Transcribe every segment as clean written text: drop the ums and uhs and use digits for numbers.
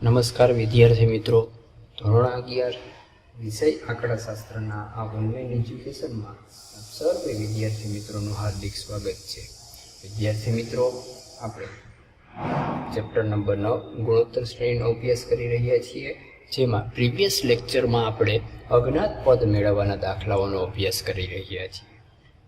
નમસ્કાર વિદ્યાર્થી મિત્રો, ધોરણ 11 વિષય આંકડાશાસ્ત્રના આ ઓનલાઈન એજ્યુકેશનમાં સર્વે વિદ્યાર્થી મિત્રોનું હાર્દિક સ્વાગત છે. વિદ્યાર્થી મિત્રો, આપણે ચેપ્ટર નંબર 9 ગુણોત્તર શ્રેણીનો અભ્યાસ કરી રહ્યા છીએ, જેમાં પ્રીવિયસ લેક્ચરમાં આપણે અજ્ઞાત પદ મેળવવાના દાખલાઓનો અભ્યાસ કરી રહ્યા છીએ.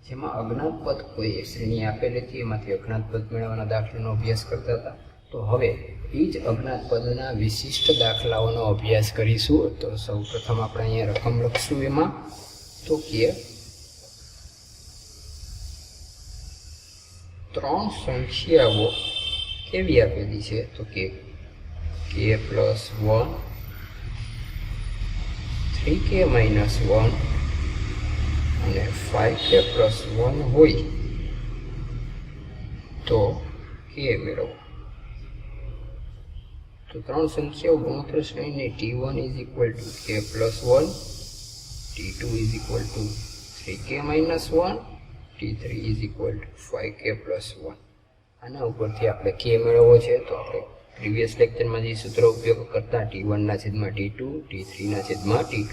જેમાં અજ્ઞાત પદ કોઈ શ્રેણી આપેલી હતી, એમાંથી અજ્ઞાત પદ મેળવવાના દાખલાનો અભ્યાસ કરતા હતા. તો હવે એ જ અજ્ઞાત પદના વિશિષ્ટ દાખલાઓનો અભ્યાસ કરીશું. તો સૌ પ્રથમ આપણે અહીંયા રકમ લખશું. એમાં તો કે 3 સંખ્યાઓ કેવી આપેલી છે, તો કે k + 1, 3k - 1 અને 5k + 1 હોય તો k મેળવો. તો 3 સંખ્યાઓ ગુણોત્તર શ્રેણીની t1 = k + 1, t2 = 3k - 1, t3 = 5k + 1. આના ઉપરથી આપણે k મેળવવો છે. તો આપણે પ્રીવિયસ લેક્ચરમાં જે સૂત્ર ઉપયોગ કરતા t1/t2, t3/t2,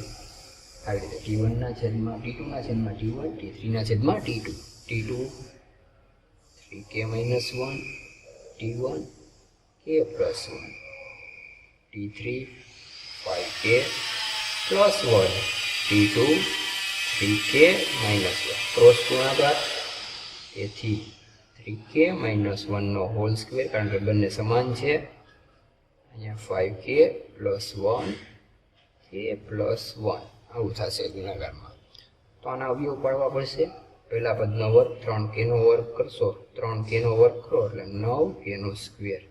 આવી રીતે t1/t2/t1, t3/t2, t2 3k - 1, t1 k + 1, t3 5k + 1, t2 3k - 1. Cross ગુણાકાર, તેથી 3k - 1 નો હોલ સ્ક્વેર, કારણ કે બંને સમાન છે. અહીંયા 5k + 1, k + 1 આવું થશે ગુણાકારમાં. તો આના અવયવ પાડવા પડશે. પહેલા પદનો વર્ગ 3k નો વર્ગ કરશો, 3k નો વર્ગ કરો એટલે 9k નો સ્ક્વેર.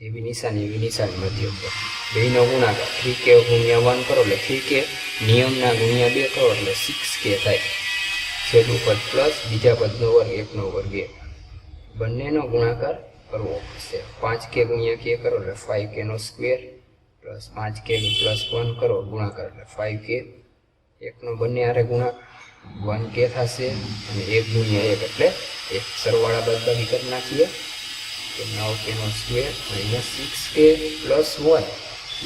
જેવી નિશાની એવી નિશાની મધ્યમ પર. બેનો ગુણાકાર 3k × 1 કરો એટલે 3k, નિયમના ગુણ્યા 2 કરો એટલે 6k થાય. છેલ્લું પદ પ્લસ બીજા પદનો વર્ગ 1 નો વર્ગ 1. બંનેનો ગુણાકાર કરવો પડશે. 5k × k કરો એટલે 5k નો સ્ક્વેર, પ્લસ 5k + 1 કરો ગુણાકાર એટલે 5k. 1 નો બંને હારે ગુણાકાર 1k થશે, અને 1 × 1 એટલે 1. સરવાળા બાદબાકી કરી નાખીએ તો 9k નો સ્ક્વેર - 6k + 1 =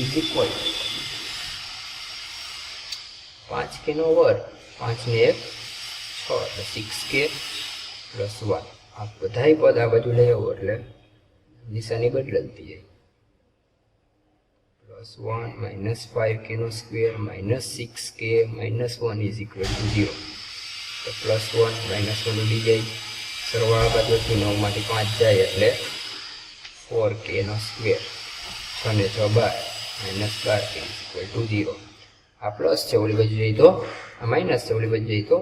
5k નો વર્ગ, 5 ને 1 6 એટલે 6k + 1. આ બધાય પદ આ બાજુ લઈ આવો એટલે નિશાની બદલાતી જાય. +1 - 5k નો સ્ક્વેર - 6k - 1 = 0. તો +1 - 1 ઉડી જાય. સરવાળા બાદબાકી 9 માંથી 5 જાય એટલે 4k નો સ્ક્વેર. 6 ને 6 12 - 12k = 0. આ પ્લસ છે, ઓલી બાજુ જઈ તો આ માઇનસ છે, ઓલી બાજુ જઈ તો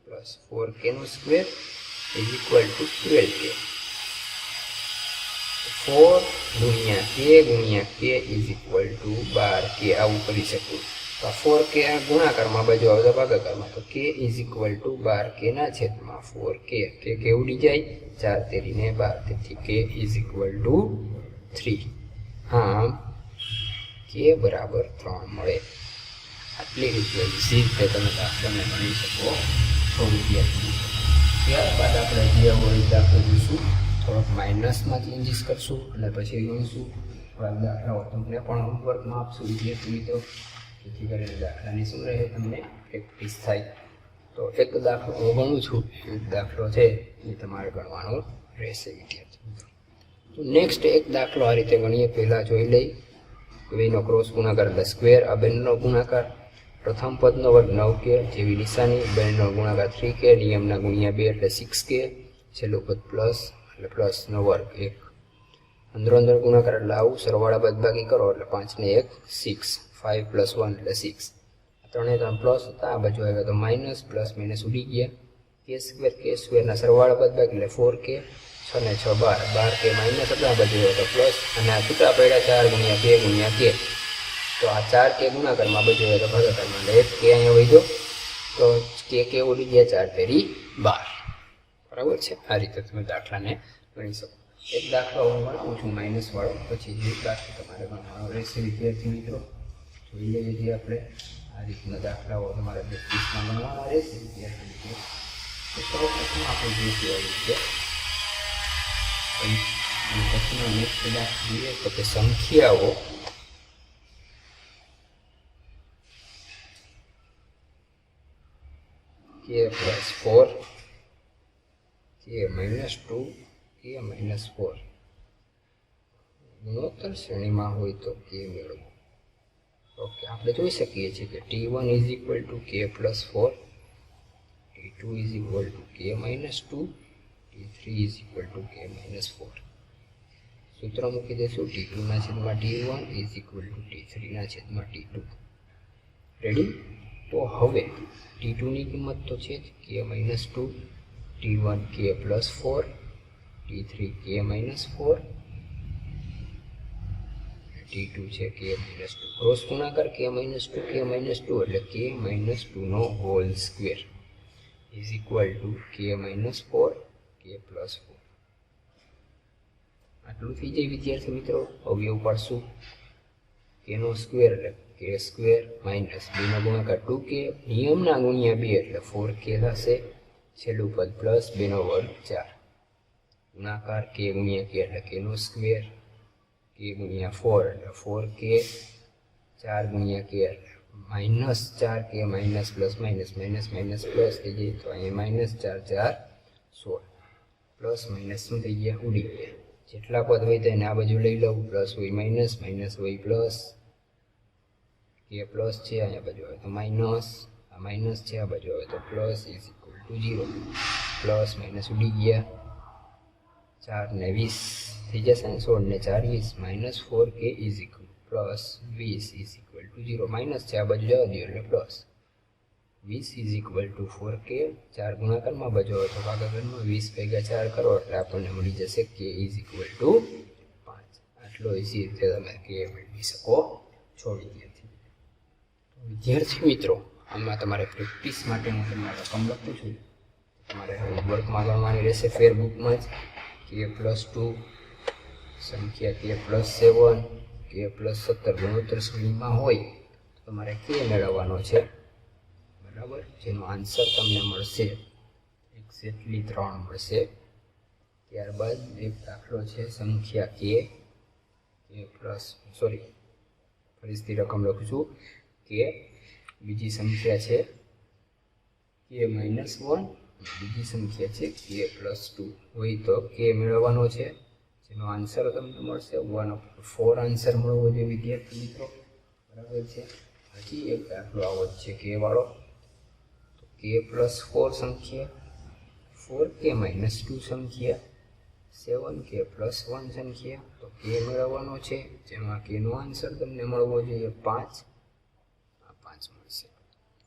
પ્લસ. 4k નો સ્ક્વેર = 12k. 4 × k = 12k આવું કરી શકું. તો 4k ગુણાકારમાં બાજુ આવે તો ભાગાકારમાં, તો k = 12k ના છેદમાં 4k. k ઉડી જાય, 4 તેરીને 12, તેથી k = 3. આમ k = 3 મળે. આટલી રીતે તમે દાખલાને ગણી શકો છો વિદ્યાર્થી. ત્યારબાદ આપણે જે હોય દાખલો જોઈશું, થોડોક માઇનસમાં ચેન્જીસ કરશું અને પછી ગણીશું. થોડાક દાખલાઓ તમને પણ હોમવર્કમાં આપશું વિદ્યાર્થી મિત્રો, જેથી કરીને દાખલાની શું રહે, તમને પ્રેક્ટિસ થાય. તો એક દાખલો હું ગણું છું, એક દાખલો છે એ તમારે ગણવાનો રહેશે વિદ્યાર્થી મિત્રો. તો નેક્સ્ટ એક દાખલો આ રીતે ગણીએ. પહેલાં જોઈ લઈ બેનો ક્રોસ ગુણાકાર એટલે સ્ક્વેર. આ બંનેનો ગુણાકાર, પ્રથમ પદનો વર્ગ 9k જેવી નિશાની, બંનેનો ગુણાકાર 3k, નિયમના ગુણ્યા 2 એટલે 6k, છેલ્લું પદ પ્લસ એટલે પ્લસનો વર્ગ 1. અંદરો અંદર ગુણાકાર એટલે આવું. સરવાળા બાદબાકી કરો એટલે 5 ને 1 6, 5 + 1 એટલે 6. ત્રણે ત્રણ પ્લસ હતા, આ બાજુ આવ્યા તો માઇનસ, પ્લસ માઇનસ ઉડી ગયા. k² ના સરવાળા બાદબાકી એટલે 4k. 6 ને 6 12, 12k માઇનસ હતા, આ બાજુ આવ્યા તો પ્લસ, અને આ છૂટા પડ્યા 4 × 2 × k. તો આ 4k ગુણાકારમાં બાજુ આવ્યા તો ભાગાકારમાં એટલે 1k અહીંયા વધ્યો, તો k ઉડી ગયા, 4 તેરી 12. બરાબર છે. આ રીતે તમે દાખલાને ગણી શકો. એક દાખલો હું ગણાવું છું માઇનસ વાળો, પછી જે દાખલો તમારે ગણવાનો રહેશે વિદ્યાર્થી મિત્રો. જોઈ લઈએ છીએ આપણે. આ રીતના દાખલાઓ તમારે પ્રેક્ટિસમાં ગણવાના રહેશે વિદ્યાર્થી મિત્રો. તો સૌપ્રથમ આપણે જોઈશું આવી રીતે પછીનો નેક્સ્ટ દાખલો જોઈએ તો કે સંખ્યાઓ k + 4 k - 2 k - 4 ગુણોત્તર શ્રેણીમાં હોય તો k મેળવો. ઓકે, આપણે જોઈ શકીએ છીએ કે t1 = k + 4, t2 = k - 2, t3 = k - 4. સૂત્ર મૂકી દઈશું t2/t1 = t3/t2. રેડી? તો હવે t2 ની કિંમત તો છે જ k - 2, t1 k + 4, t3 k - 4, t2 છે k - 2. ક્રોસ ગુણાકાર k - 2 k - 2 એટલે k - 2 નો હોલ સ્ક્વેર = k - 4 k + 4. આટલું થઈ જાય વિદ્યાર્થી મિત્રો. અવયવ પાડશું k નો સ્ક્વેર એટલે k સ્ક્વેર માઇનસ 2 નો ગુણાકાર 2k, નિયમના ગુણ્યા 2 એટલે 4k થશે, છેલ્લું પદ પ્લસ 2 નો વર્ગ 4, ગુણાકાર k ગુણ્યા k એટલે k નો સ્ક્વેર, k ગુણ્યા 4 એટલે 4k, 4 ગુણ્યા k એટલે minus 4k, minus plus minus minus minus plus થઈ જાય તો અહીંયા -4 4 16, પ્લસ માઇનસ શું થઈ ગયા? ઉડી ગયા. જેટલા પદ હોય તેને આ બાજુ લઈ લઉં, પ્લસ હોય માઇનસ, માઇનસ હોય પ્લસ, k પ્લસ છે અહીંયા બાજુ આવે તો માઇનસ, આ માઇનસ છે આ બાજુ આવે તો પ્લસ = 0, પ્લસ માઇનસ ઉડી ગયા. 4 ને 20 થઈ જશે, 16 ને 4 20, -4k પ્લસ 20 = 0, માઇનસ છે આ બાજુ જવા દો એટલે પ્લસ 20 = 4k. 4 ગુણાકારમાં બાજુ આવે તો ભાગાકારમાં 20 ભેગા 4 કરો એટલે આપણને મળી જશે k = 5. આટલો ઇઝી રીતે તમે k મેળવી શકો છો વિદ્યાર્થી મિત્રો. આમાં તમારે પ્રેક્ટિસ માટે હું તમને રકમ લખું છું, તમારે હોમવર્કમાં ગણવાની રહેશે ફેરબુકમાં જ. k + 2 સંખ્યા k + 7 k + 17 ગુણોત્તર શ્રેણીમાં હોય તો તમારે k મેળવવાનો છે, બરાબર? જેનો આન્સર તમને મળશે એક્ઝેક્ટલી 3 મળશે. ત્યારબાદ એક દાખલો છે સંખ્યા ફરીથી રકમ લખું છું કે બીજી સંખ્યા છે k - 1, બીજી સંખ્યા છે k + 2 હોય તો k મેળવવાનો છે, જેનો આન્સર તમને મળશે 1/4 આન્સર મળવો જોઈએ વિદ્યાર્થી મિત્રો, બરાબર છે? હજી એક દાખલો આવો જ છે k વાળો. તો k + 4 સંખ્યા, 4k - 2 સંખ્યા, 7k + 1 સંખ્યા, તો k મેળવવાનો છે, જેમાં k નો આન્સર તમને મળવો જોઈએ 5. આ 5 મળશે,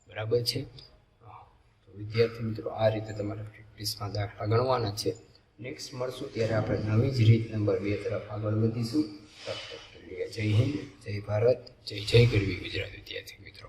બરાબર છે? તો વિદ્યાર્થી મિત્રો આ રીતે તમારે પ્રેક્ટિસમાં દાખલા ગણવાના છે. નેક્સ્ટ મળશું ત્યારે આપણે નવી જ રીત નંબર 2 તરફ આગળ વધીશું. તબ તક કે લીએ જય હિન્દ, જય ભારત, જય ગરવી ગુજરાત વિદ્યાર્થી મિત્રો.